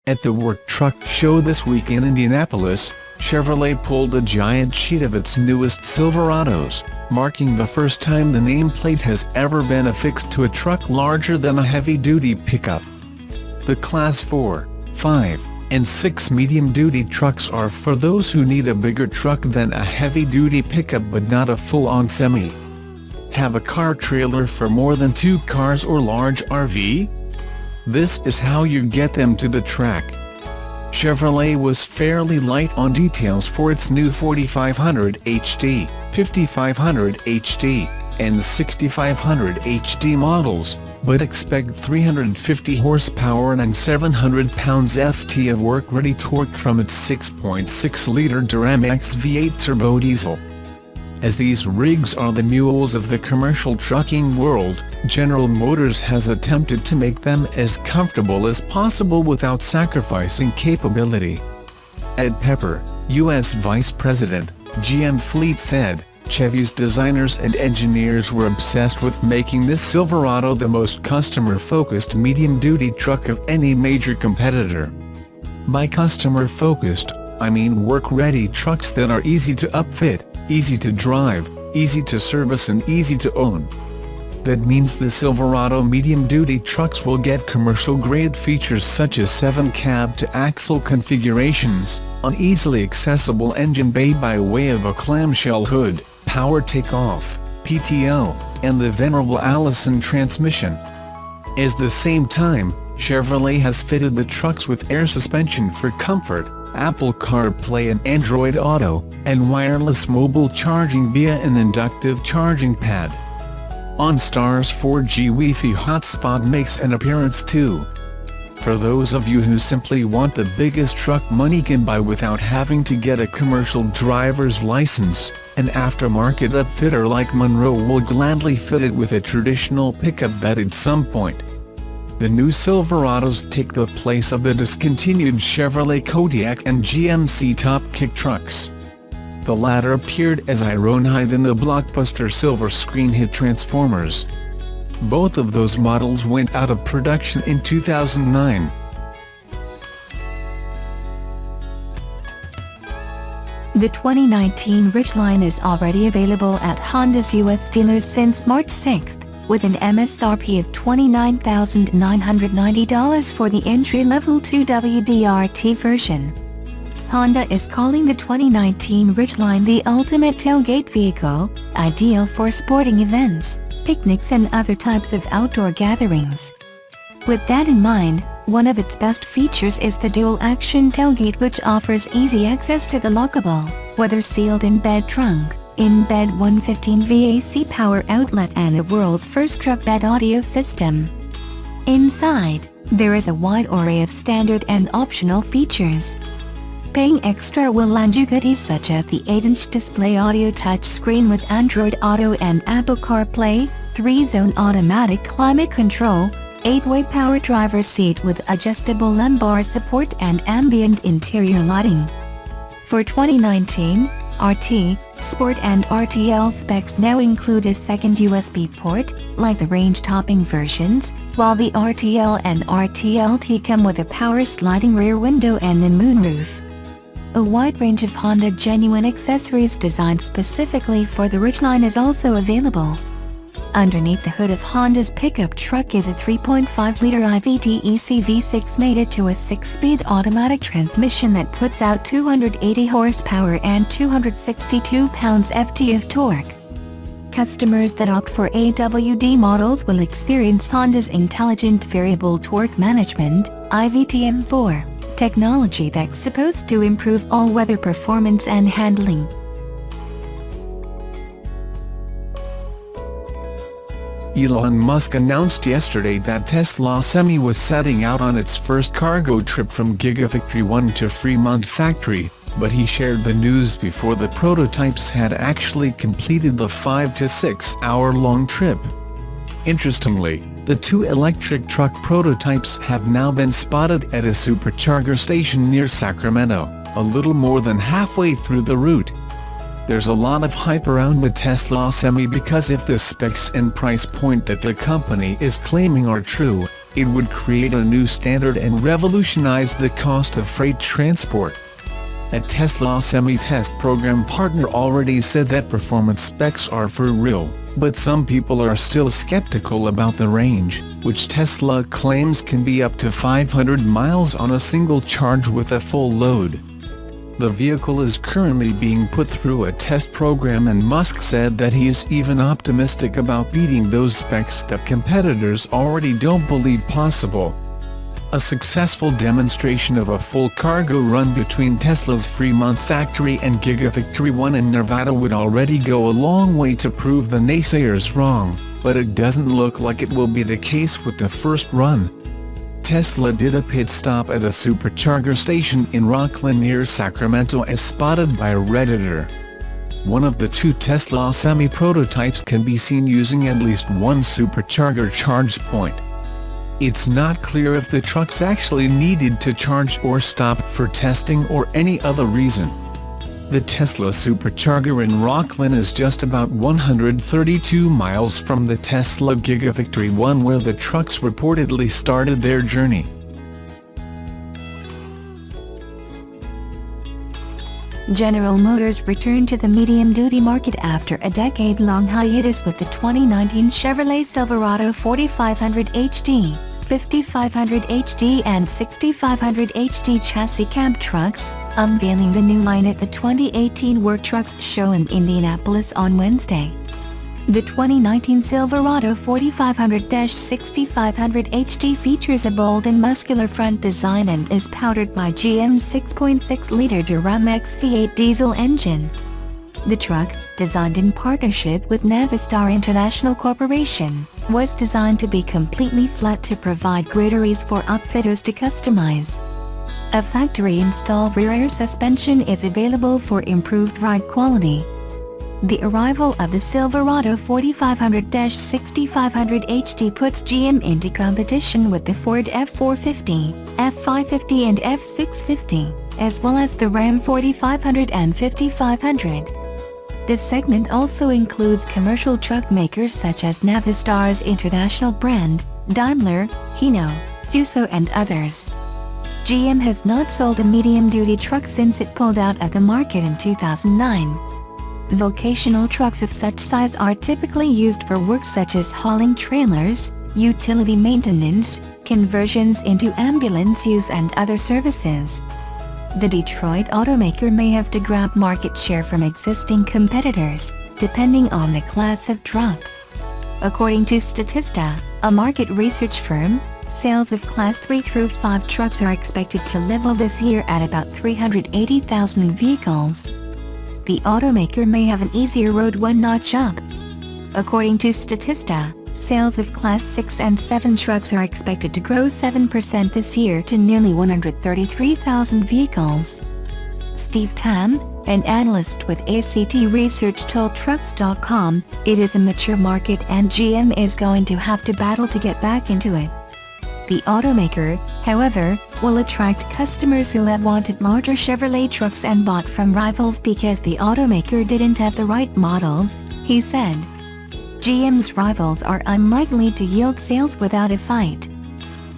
At the Work Truck Show this week in Indianapolis, Chevrolet pulled a giant sheet of its newest Silverados, marking the first time the nameplate has ever been affixed to a truck larger than a heavy-duty pickup. The Class 4, 5, and 6 medium-duty trucks are for those who need a bigger truck than a heavy-duty pickup but not a full-on semi. Have a car trailer for more than 2 cars or large RV? This is how you get them to the track. Chevrolet was fairly light on details for its new 4500 HD, 5500 HD, and 6500 HD models, but expect 350 horsepower and 700 pounds-ft of work-ready torque from its 6.6-liter Duramax V8 turbo diesel. As these rigs are the mules of the commercial trucking world, General Motors has attempted to make them as comfortable as possible without sacrificing capability. Ed Pepper, U.S. Vice President, GM Fleet said, "Chevy's designers and engineers were obsessed with making this Silverado the most customer-focused medium-duty truck of any major competitor. By customer-focused, I mean work-ready trucks that are easy to upfit, easy to drive, easy to service and easy to own. That means the Silverado medium-duty trucks will get commercial-grade features such as 7-cab-to-axle configurations, an easily accessible engine bay by way of a clamshell hood, power takeoff, PTO, and the venerable Allison transmission. At the same time, Chevrolet has fitted the trucks with air suspension for comfort, Apple CarPlay and Android Auto, and wireless mobile charging via an inductive charging pad. OnStar's 4G Wi-Fi hotspot makes an appearance too. For those of you who simply want the biggest truck money can buy without having to get a commercial driver's license, an aftermarket upfitter like Monroe will gladly fit it with a traditional pickup bed at some point. The new Silverados take the place of the discontinued Chevrolet Kodiaq and GMC Top Kick trucks. The latter appeared as Ironhide in the blockbuster silver screen hit Transformers. Both of those models went out of production in 2009. The 2019 Ridgeline is already available at Honda's U.S. dealers since March 6, with an MSRP of $29,990 for the entry-level 2WD-RT version. Honda is calling the 2019 Ridgeline the ultimate tailgate vehicle, ideal for sporting events, picnics and other types of outdoor gatherings. With that in mind, one of its best features is the dual-action tailgate, which offers easy access to the lockable, weather-sealed in-bed trunk, in-bed 115 VAC power outlet and the world's first truck bed audio system. Inside, there is a wide array of standard and optional features. Paying extra will land you goodies such as the 8-inch display audio touchscreen with Android Auto and Apple CarPlay, 3-zone automatic climate control, 8-way power driver's seat with adjustable lumbar support and ambient interior lighting. For 2019, RT, Sport and RTL specs now include a second USB port, like the range-topping versions, while the RTL and RTLT come with a power-sliding rear window and a moonroof. A wide range of Honda genuine accessories designed specifically for the Ridgeline is also available. Underneath the hood of Honda's pickup truck is a 3.5-liter IVTEC V6 mated to a 6-speed automatic transmission that puts out 280 horsepower and 262 pounds-ft of torque. Customers that opt for AWD models will experience Honda's Intelligent Variable Torque Management, IVTM4, technology that's supposed to improve all-weather performance and handling. Elon Musk announced yesterday that Tesla Semi was setting out on its first cargo trip from Gigafactory 1 to Fremont Factory, but he shared the news before the prototypes had actually completed the 5 to 6 hour-long trip. Interestingly, the 2 electric truck prototypes have now been spotted at a supercharger station near Sacramento, a little more than halfway through the route. There's a lot of hype around the Tesla Semi because if the specs and price point that the company is claiming are true, It would create a new standard and revolutionize the cost of freight transport. A Tesla semi-test program partner already said that performance specs are for real, but some people are still skeptical about the range, which Tesla claims can be up to 500 miles on a single charge with a full load. The vehicle is currently being put through a test program, and Musk said that he is even optimistic about beating those specs that competitors already don't believe possible. A successful demonstration of a full cargo run between Tesla's Fremont factory and Gigafactory 1 in Nevada would already go a long way to prove the naysayers wrong, but it doesn't look like it will be the case with the first run. Tesla did a pit stop at a supercharger station in Rocklin near Sacramento as spotted by a Redditor. One of the two Tesla semi-prototypes can be seen using at least one supercharger charge point. It's not clear if the trucks actually needed to charge or stop for testing or any other reason. The Tesla supercharger in Rocklin is just about 132 miles from the Tesla Gigafactory 1 where the trucks reportedly started their journey. General Motors returned to the medium-duty market after a decade-long hiatus with the 2019 Chevrolet Silverado 4500 HD, 5500 HD and 6500 HD chassis cab trucks, unveiling the new line at the 2018 Work Trucks show in Indianapolis on Wednesday. The 2019 Silverado 4500-6500 HD features a bold and muscular front design and is powered by GM's 6.6-liter Duramax V8 diesel engine. The truck, designed in partnership with Navistar International Corporation, was designed to be completely flat to provide greater ease for upfitters to customize. A factory-installed rear suspension is available for improved ride quality. The arrival of the Silverado 4500-6500 HD puts GM into competition with the Ford F450, F550 and F650, as well as the Ram 4500 and 5500. This segment also includes commercial truck makers such as Navistar's international brand, Daimler, Hino, Fuso and others. GM has not sold a medium-duty truck since it pulled out of the market in 2009. Vocational trucks of such size are typically used for work such as hauling trailers, utility maintenance, conversions into ambulance use and other services. The Detroit automaker may have to grab market share from existing competitors, depending on the class of truck. According to Statista, a market research firm, sales of Class 3 through 5 trucks are expected to level this year at about 380,000 vehicles. The automaker may have an easier road one notch up. According to Statista, sales of Class 6 and 7 trucks are expected to grow 7% this year to nearly 133,000 vehicles. Steve Tam, an analyst with ACT Research told Trucks.com, "It is a mature market and GM is going to have to battle to get back into it." The automaker, however, will attract customers who have wanted larger Chevrolet trucks and bought from rivals because the automaker didn't have the right models, he said. GM's rivals are unlikely to yield sales without a fight.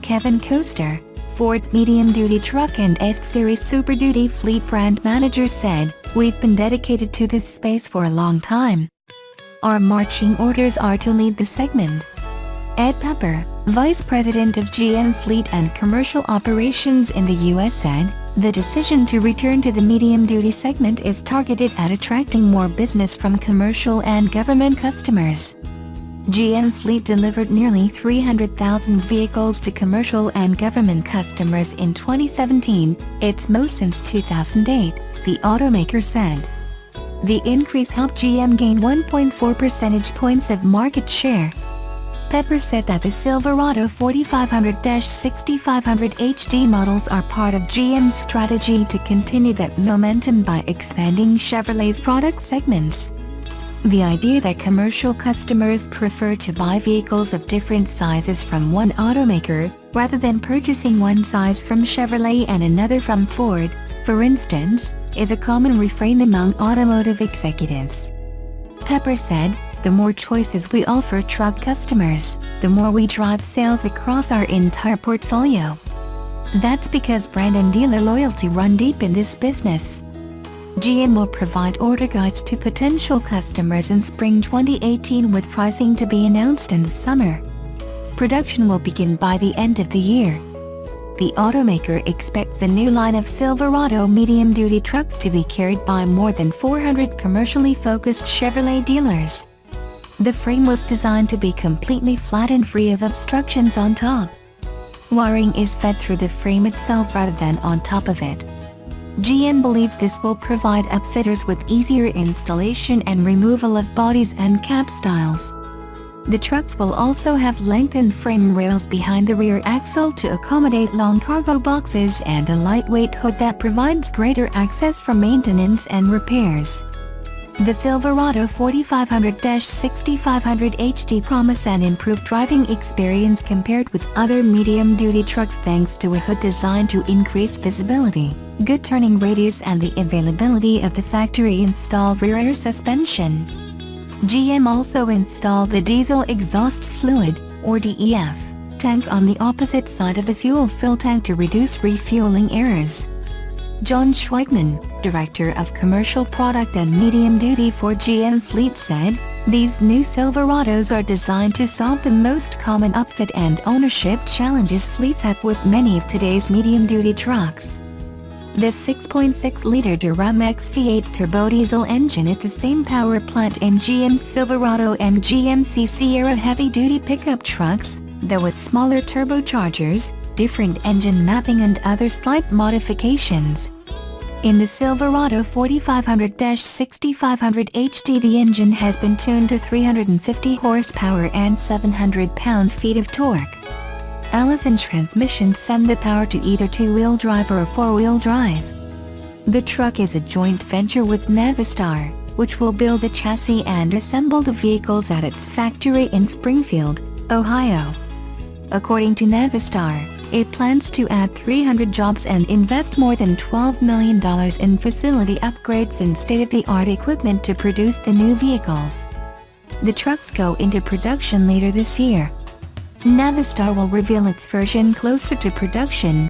Kevin Koester, Ford's medium-duty truck and F-Series Super Duty fleet brand manager said, "We've been dedicated to this space for a long time. Our marching orders are to lead the segment." Ed Pepper, Vice President of GM Fleet and Commercial Operations in the U.S. said, "The decision to return to the medium-duty segment is targeted at attracting more business from commercial and government customers." GM Fleet delivered nearly 300,000 vehicles to commercial and government customers in 2017, its most since 2008, the automaker said. The increase helped GM gain 1.4 percentage points of market share. Pepper said that the Silverado 4500-6500 HD models are part of GM's strategy to continue that momentum by expanding Chevrolet's product segments. The idea that commercial customers prefer to buy vehicles of different sizes from one automaker, rather than purchasing one size from Chevrolet and another from Ford, for instance, is a common refrain among automotive executives. Pepper said, The more choices we offer truck customers, the more we drive sales across our entire portfolio. That's because brand and dealer loyalty run deep in this business. GM will provide order guides to potential customers in spring 2018 with pricing to be announced in the summer. Production will begin by the end of the year. The automaker expects the new line of Silverado medium-duty trucks to be carried by more than 400 commercially focused Chevrolet dealers. The frame was designed to be completely flat and free of obstructions on top. Wiring is fed through the frame itself rather than on top of it. GM believes this will provide upfitters with easier installation and removal of bodies and cab styles. The trucks will also have lengthened frame rails behind the rear axle to accommodate long cargo boxes and a lightweight hood that provides greater access for maintenance and repairs. The Silverado 4500-6500 HD promise an improved driving experience compared with other medium-duty trucks thanks to a hood designed to increase visibility, good turning radius and the availability of the factory-installed rear air suspension. GM also installed the diesel exhaust fluid, or DEF, tank on the opposite side of the fuel fill tank to reduce refueling errors. John Schweigman, Director of Commercial Product and Medium Duty for GM Fleet said, "These new Silverados are designed to solve the most common upfit and ownership challenges fleets have with many of today's medium-duty trucks." The 6.6-liter Duramax V8 turbo diesel engine is the same power plant in GM's Silverado and GMC Sierra heavy-duty pickup trucks, though with smaller turbochargers, different engine mapping and other slight modifications. In the Silverado 4500-6500 HD the engine has been tuned to 350 horsepower and 700 pound-feet of torque. Allison transmissions send the power to either two-wheel drive or four-wheel drive. The truck is a joint venture with Navistar, which will build the chassis and assemble the vehicles at its factory in Springfield, Ohio. According to Navistar, it plans to add 300 jobs and invest more than $12 million in facility upgrades and state-of-the-art equipment to produce the new vehicles. The trucks go into production later this year. Navistar will reveal its version closer to production,